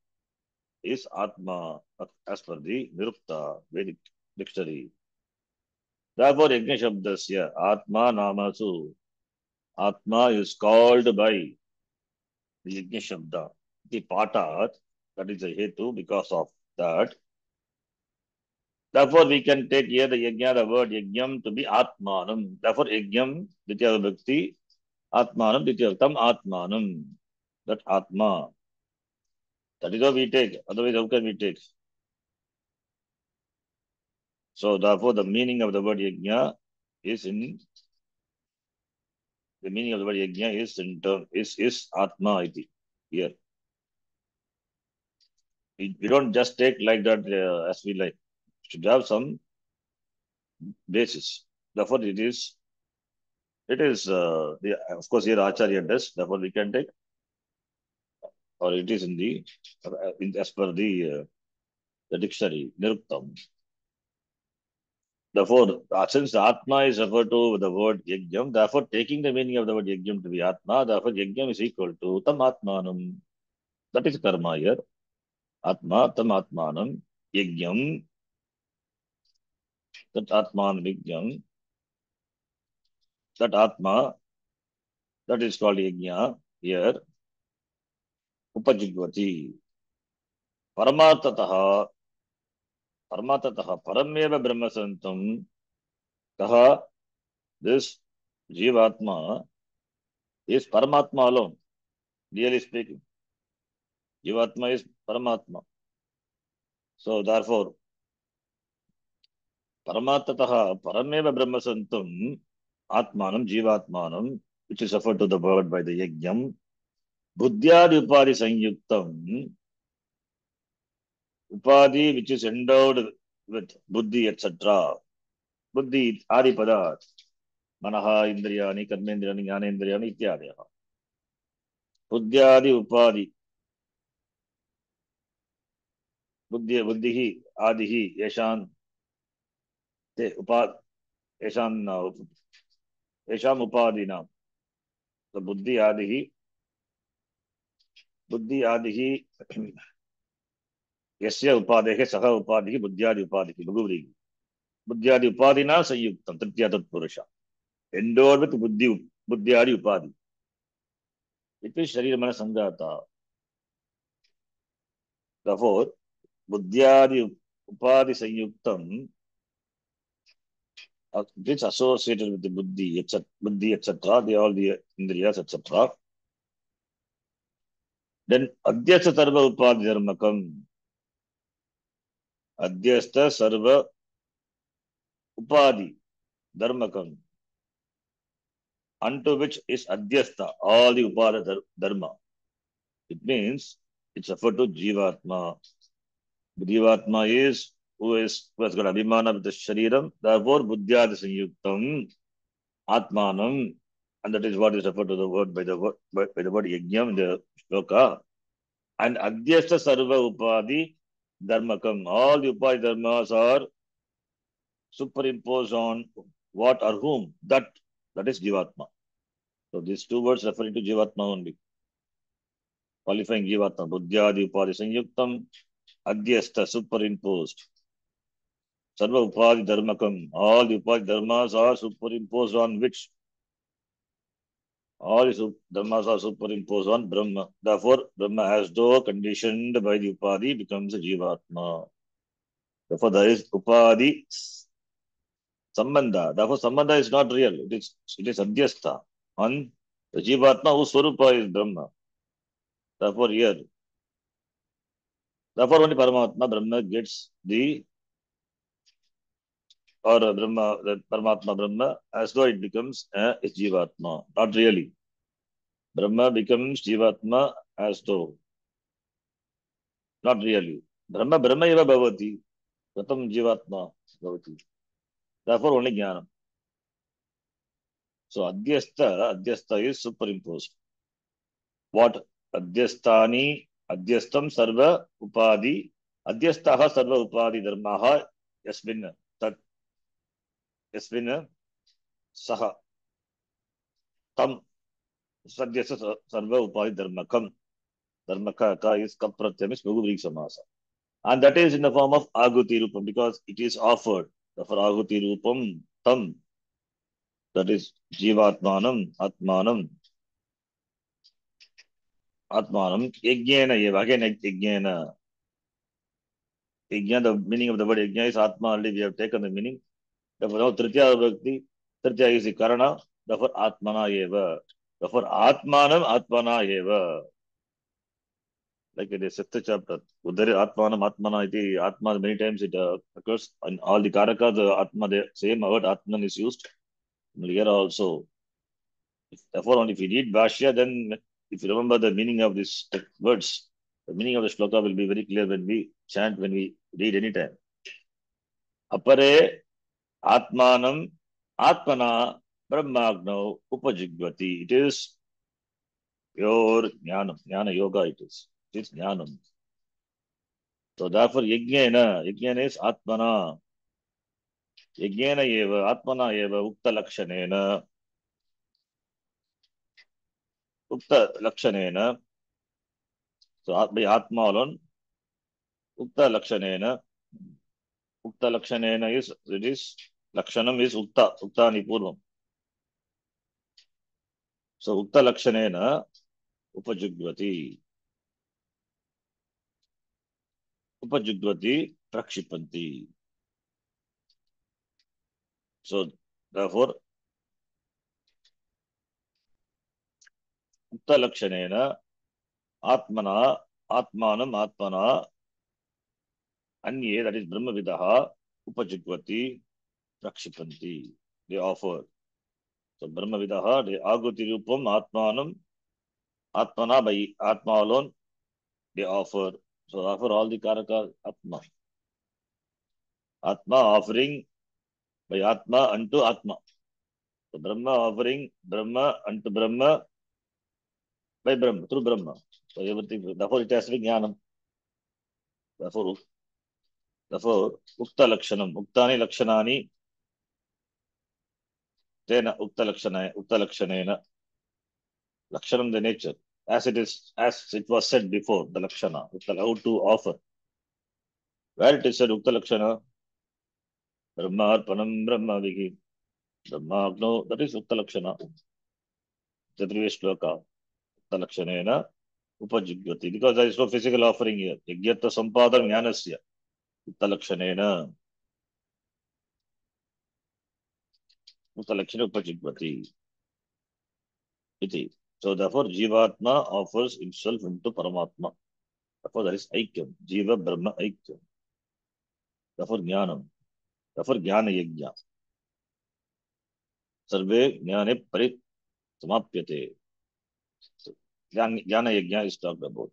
is Atma, as per the Nirukta Vedic dictionary. Therefore, Yajna Shabdasya Atma Namasu. Atma is called by the Yajna Shabda. The Patat, that is the Hetu, because of that. Therefore, we can take here the Yajna, the word Yajnam to be Atmanam. Therefore, Yajnam, Ditya Vibhakti, Atmanam, Ditya Tam Atmanam. That Atma. That is how we take. Otherwise, how can we take? So, therefore, the meaning of the word Yajna is in the meaning of the word Yajna is in term is Atma iti here. We don't just take like that as we like. Should have some basis. Therefore, it is of course here Acharya does. Therefore, we can take, or it is in the as per the dictionary Niruktam. Therefore, since Atma is referred to with the word Yajnam, therefore taking the meaning of the word Yajnam to be Atma, therefore Yajnam is equal to Tam Atmanam. That is karma here. Atma, Tam Atmanam, Yajnam, that Atman Yajnam, that Atma, that is called Yajna here. Upajigvati. Paramatataha, Parameva Brahmasantam, Kaha, this Jivatma is Paramatma alone, really speaking. Jivatma is Paramatma. So therefore, Paramatataha, Parameva Brahmasantam, Atmanam, Jivatmanam, which is referred to the word by the Yajnam, Buddhyadi Upadi Sanyuktam, Upadi which is endowed with Buddhi, etc. Buddhi, Adipada, Manaha, Indriyani, Karmendriyani, Jnanendriyani, Ityadyaha. Buddhyadi Upadi. Buddhihi, Adihi, Yeshan, Te Upad, Yeshan, Yesham Upadina. So Buddhi Adihi, Yasya Upadehe, Saha Upadihi, Buddhyadi Upadihi, Bhagavri. Buddhyadi Upadina, Sayuktam, Trityatat Purusha. Endowed with Buddhyadi Upadi. It is Sharira Mana Sangata. Therefore, Buddhyadi Upadi Sayuktam, which associated with the Buddhi, etc., they all the Indriyas, etc. Then Adhyastha Sarva Upadi Dharmakam. Adhyastha Sarva Upadi Dharmakam. Unto which is Adhyastha, all the Upada Dharma. It means it's referred to Jivatma. Jivatma is who has got Abhimana with the Shariram, therefore Buddhyadi Sanyuktam, Atmanam, and that is what is referred to the word by the word Yajnam in the shloka. And Adhyastha Sarva Upadi Dharmakam. All the Upadi Dharmas are superimposed on what or whom? That is Jivatma. So these two words referring to Jivatma only. Qualifying Jivatma. Buddhyadi Upadi Sanyuktam, Adhyastha superimposed. Sarva Upadi Dharmakam. All the Upadi Dharmas are superimposed on which? All the dharmas are superimposed on Brahma. Therefore, Brahma, as though conditioned by the Upadi, becomes a Jivatma. Therefore, there is Upadi Sambandha. Therefore, Sambandha is not real. It is Adhyastha on the Jivatma whose Swarupa is Brahma. Therefore, only Brahma gets the Paramatma Brahma as though it becomes is Jivatma. Not really. Brahma becomes Jivatma as though. Not really. Brahma Brahma eva bhavati. Katham jivatma bhavati. Therefore, only jnana. So adhyastha is superimposed. What? Adhyasthani, adhyastham sarva upadi, adhyasthaha sarva upadi dharmaha yasmin tat yasmin saha tam sadhyasya sarva upadi dharmakam. Dharmaka ka is kapratyam is Bhagavrik Samasa. And that is in the form of Aguti Rupam because it is offered. Therefore, Aguti Rupam tam, that is Jivatmanam, Atmanam, Atmanam, Yajnana Eva. Again, Yajnana. Yajna, the meaning of the word Yajna is Atma. Already we have taken the meaning. Therefore, now Tritya Bhakti, Tritya is the Karana. Therefore, Atmana Eva. Therefore, Atmanam, Atmana Eva. Like in the sixth chapter, Udare Atmanam, Atmana iti, Atma, many times it occurs in all the Karakas, the Atma, the same word Atman is used. Here also. Therefore, only if you read Bhashya, then if you remember the meaning of these words, the meaning of the shloka will be very clear when we chant, when we read any time. Apare Atmanam Atmana Brahmagno Upajigvati. It is pure Jnanam. Jnana Yoga it is. It is Jnanam. So therefore, Yajnana is Atmana. Yajnana eva, Atmana eva, Ukta Lakshanena. Ukta Lakshanena. So by Atma alone, Ukta Lakshanena. Ukta Lakshanena is, it is, Lakshanam is Ukta, Ukta Nipurvam. So Ukta Lakshanena, Upajugvati. Upajugvati, Prakshipanti. So therefore, Ukta Lakshanena, Atmana, Atmanam, Atmana, Anye, that is Brahma Vidaha, Upajugvati, Prakshipanti. They offer. So Brahma Vidaha, they Aguti Rupam, Atmanam, Atmana by Atma alone, they offer. So offer all the Karaka Atma. Atma offering by Atma unto Atma. So Brahma offering Brahma unto Brahma by Brahma, through Brahma. So everything, therefore it has to be Jnanam. Therefore, Ukta Lakshanam, Uktani Lakshanani, Tena Ukta Lakshanena, Lakshanam the nature. As it was said before, the Lakshana, how to offer. Where it is said Ukta Lakshana, Brahma Arpanam Brahma Vigi, Brahma Agno, that is Ukta Lakshana. The previous shloka, Ukta Lakshanena, Upajigvati, because there is no physical offering here. Yajnata Sampadam Jnanasya, Ukta Lakshanena, Ukta Lakshana Upajigvati. Iti. So therefore, Jivatma offers himself into Paramatma. Therefore, there is Aikyam, Jiva Brahma Aikyam. Therefore, Jnanam. Therefore, Jnana Yajna. Sarve Jnane Parit Samapyate. So, Jnana Yajna is talked about.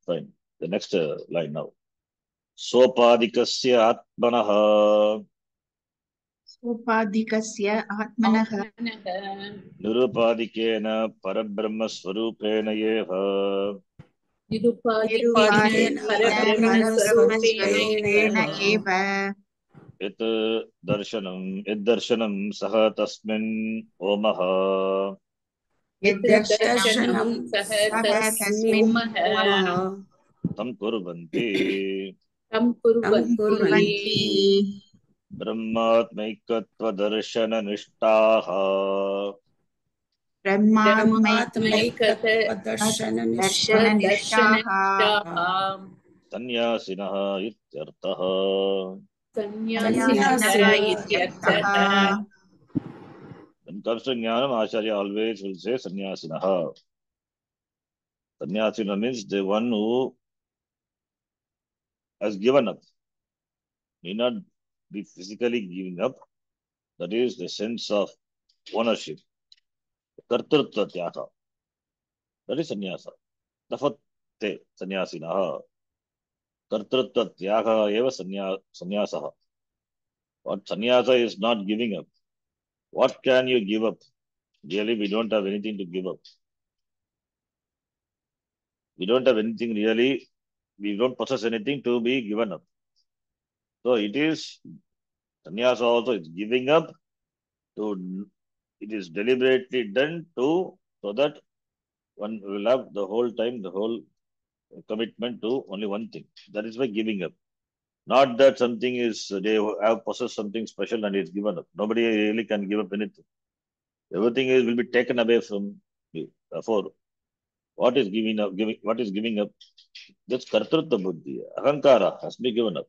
Fine. The next line now. Sopadikasya Atmanaha Upadhikasya Atmanaha Nirupadikena Parabrahma Swarupena Yeha Nirupadikena Nirupadikena Parabrahmaswarupena Parabrahmaswarupena eva Yat Darshanam Saha Tasmin Omaha Yaddarshanam Yaddarshanam saha Saha tasmin Tasmin Omah Tam Kurvanti tam Tam kurvanti Kurvanti Brahmatmaikatva Darshana Nishtaha Brahmatmaikata Brahmatmaikata Darshana Nishtaha darshananishtaha Sanyasinaha Ityartaha. Sanyasinaha sannyasinaha Ityartaha. ityarthaha. When it comes to Jnanam, Acharya always will say Sanyasinaha. Sanyasina means the one who has given up. May not be physically giving up. That is the sense of ownership. Kartrutva Tyaga. That is sannyasa. Therefore, te sannyasinaha. कर्तृत्व त्यागः एव संन्यासः. What sannyasa is not giving up. What can you give up? Really, we don't have anything to give up. We don't have anything really. We don't possess anything to be given up. So it is sannyasa also is giving up to. It is deliberately done to so that one will have the whole time, the whole commitment to only one thing. That is why giving up. Not that something is they have possessed something special and it's given up. Nobody really can give up anything. Everything is will be taken away from you. Therefore, what is giving up? What is giving up? That's kartrutva buddhi. Ahankara has been given up.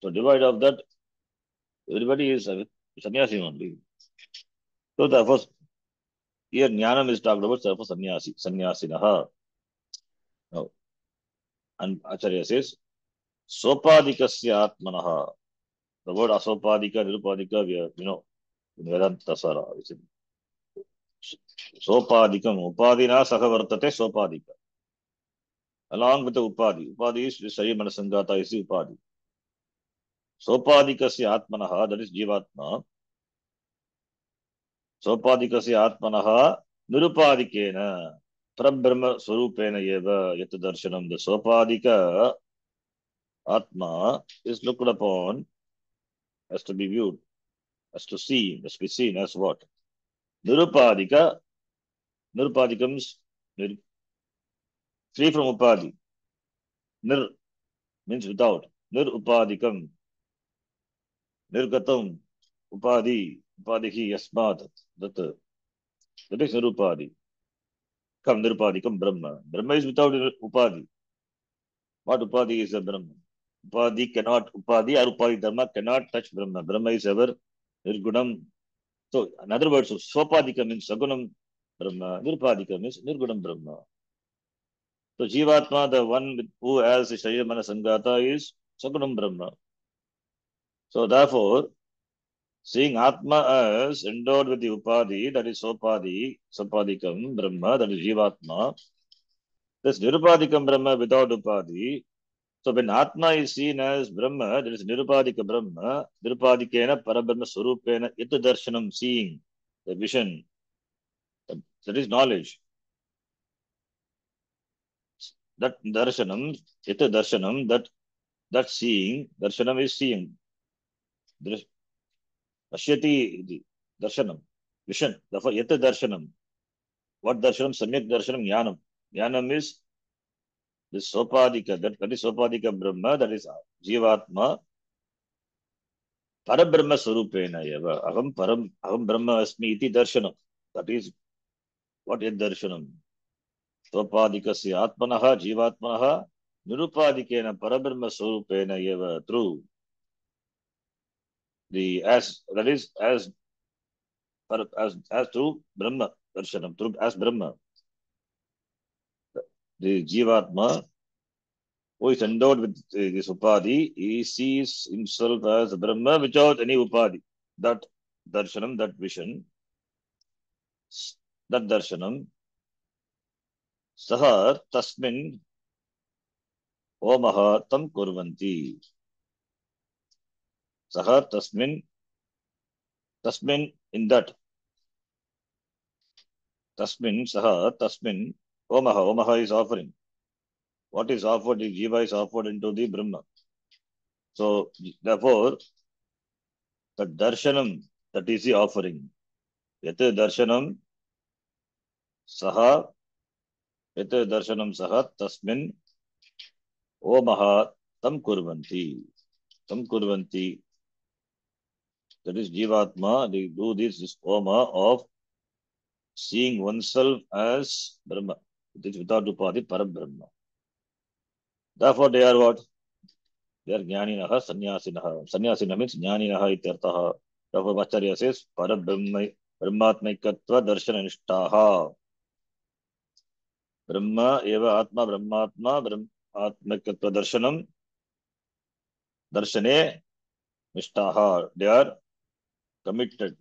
So divide of that, everybody is a sannyasi only. So therefore, here jnanam is talked about therefore sannyasinaha. Now, and Acharya says, sopadikasya atmanaha. The word asopadika, nirupadika, in Vedanta Tasara. Sopadikam, upadina sahavartate sopadika. Along with the upadi. Upadi is Shariya Manasangata is the upadi. Sopadikasya atmanaha, that is jivatma. Sopadikasya atmanaha, nirupadikena. Parabrahma Swarupena Yeva Yat Darshanam. The Sopadika Atma is looked upon as to be viewed, as to see, as to be seen as what? Nirupadika, Nirupadikams, free from Upadi. Nir means without. Nir Upadikam, Nirgatam, Upadi, Upadihi Yasmat. That is Nirupadi. Kam Nirupadikam Brahma. Brahma is without Upadi. What Upadi is a Brahma? Upadi or Upadi Dharma cannot touch Brahma. Brahma is ever Nirgunam. So, in other words, Sopadika means Sagunam Brahma. Nirupadika means Nirgunam Brahma. So, Jivatma, the one who has the Sharira Mana Sangata, is Sagunam Brahma. So, therefore, seeing Atma as endowed with the Upadi, that is Sopadikam Brahma, that is Jivatma. This Nirupadikam Brahma without Upadi. So when Atma is seen as Brahma, there is Nirupadika Brahma, Nirupadikena Parabrahma Swarupena, Ita Darshanam, seeing, the vision, that is knowledge. That Darshanam, Ita Darshanam, that seeing, Darshanam is seeing. Ashyati Darshanam, vision. Therefore, Ita Darshanam. What Darshanam? Samyak Darshanam, Jnanam. Jnanam is this Sopadika, that is Sopadika Brahma, that is Jivatma. Parabrahma Swarupena Yeva. Aham Brahma Asmi iti Darshanam. That is what is Darshanam. Sopadikasya Atmanaha Jivatmanaha Nirupadikena Parabrahma Swarupena Yeva. Through the as that is as through Brahma Darshanam, through as Brahma. The Jivatma who is endowed with this Upadi, he sees himself as Brahma without any Upadi. That Darshanam, that vision, that Darshanam, Saha Tasmin Omaha Tam Kurvanti. Saha Tasmin in that. Tasmin, Saha, Tasmin, Omaha is offering. What is offered, the Jiva is offered into the Brahma. So, therefore, the Darshanam, that is the offering. Yate Darshanam, Saha, Tasmin, Omaha, Tam Kurvanti. Tam Kurvanti. That is Jivatma, they do this Oma of seeing oneself as Brahma. It is without Upadi, Parabrahma. Therefore, they are what? They are Jnaninaha, Sannyasinaha. Sannyasina means Jnaninaha ityartaha. Therefore, Acharya says, Parabrahmatmaikatva Darshana Nishtaha. Brahma eva Atma Brahmatma Atmaikatva Darshanam Darshane Nishtaha. They are committed.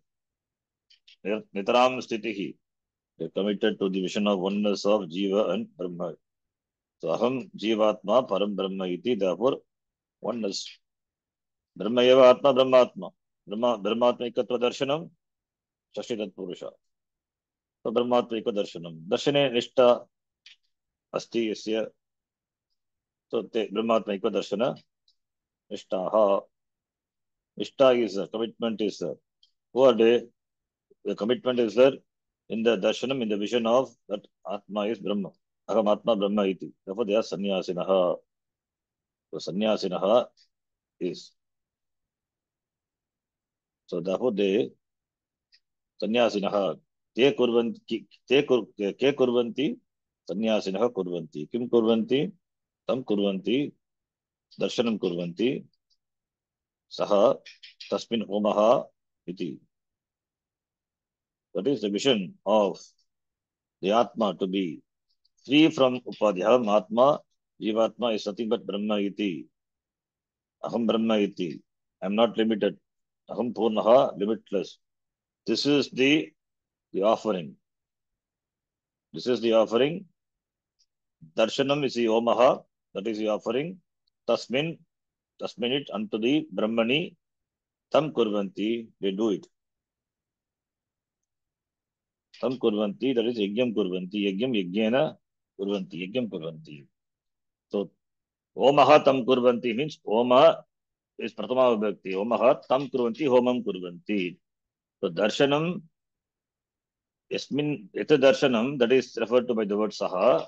They are Nitaram Sthitihi. They are committed to the vision of oneness of Jiva and Brahma. So aham jivatma param brahma iti, therefore oneness. Brahma eva atma brahmatma. Brahmatmaikatva darshanam षष्ठी तत्पुरुषा. तो ब्रह्मात्मैक दर्शनम दर्शने निष्ठा अस्ति यस्य. तो ते ब्रह्मात्मैक दर्शन निष्ठाः. निष्ठा is commitment is what the commitment is there in the darshanam, in the vision of that Atma is Brahma. Aham Atma Brahma iti. Therefore they are sannyasinaha. So sannyasinaha is. So therefore they sannyasinaha. Te kurvanti. Ke kurvanti. Sannyasinaha kurvanti. Kim kurvanti? Tam kurvanti. Darshanam kurvanti. Saha tasmin homaha iti. That is the vision of the Atma to be free from upadhyam. Atma, Jivatma is nothing but Brahma iti. Aham Brahma iti. I am not limited. Aham Purnaha, limitless. This is the offering. This is the offering. Darshanam is the Omaha. That is the offering. Tasmin it unto the Brahmani. Tam kurvanti, they do it. Tam kurvanti, that is yajnam kurvanti. Yajnam yajnana kurvanti. Yajnam kurvanti. So Omaha tam kurvanti means Oma is Pratama Vibhakti. Omaha tam kurvanti, homam kurvanti. So darshanam, yasmin, yata darshanam, that is referred to by the word Saha.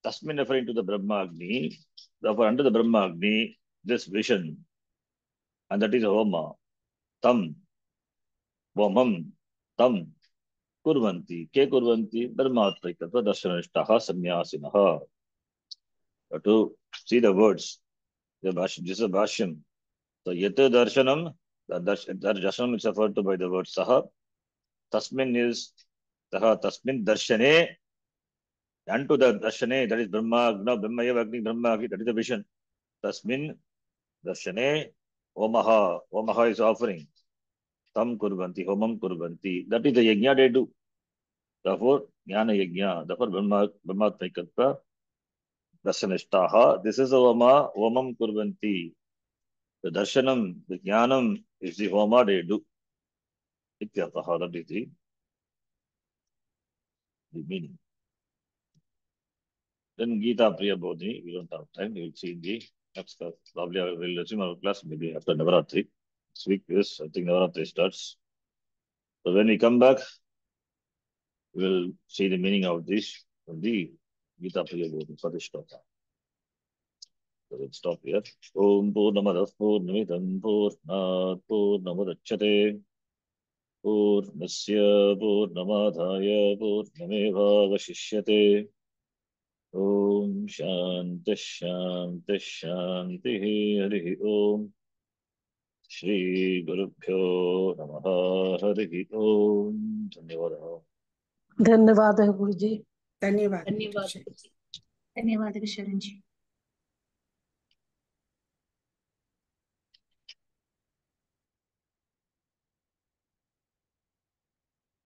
Tasmin referring to the Brahma Agni. Therefore, under the Brahma Agni, this vision, and that is Homa. Tam, Homam, Tam, Kurvanti. Ke Kurvanti, Dharmatvaikatva Darshanishtaha Sannyasinaha. To see the words, this is a Bhashyam. So, yata darshanam, the darshanam is referred to by the word Saha. Tasmin is Saha, Tasmin Darshane. And to the Darshane, that is Brahma, Brahma Eva Agni, Brahma Agni, that is the vision. Tasmin Darshane, Omaha. Omaha is offering. Tam Kurvanti, Homam Kurvanti. That is the Yajna they do. Therefore, Jnana Yajna. Therefore, Brahmatmaikatva Darshanishtaha. This is the Homa, Homam Kurvanti. The Darshanam, the Jnanam is the Homa they do. Ityataha, that is the meaning. Then Gita Priya Bodhi, we don't have time, we will see in the next class. Probably I will resume our class maybe after Navaratri. This week is, I think Navaratri starts. So when we come back, we will see the meaning of this from the Gita Priya Bodhi for this shloka. So let's stop here. Om Purnamadav Purnamidam Purnat Purnamudachyate Purnasya Purnamadhaya Purnameva Vashishyate. Om Shanti Shanti Shanti Hari Om Shri Gurubhyo Namaha Hari Om. Dhanyavadaha. धन्यवाद गुरुजी. धन्यवाद धन्यवाद गुरुजी. धन्यवाद शरण जी.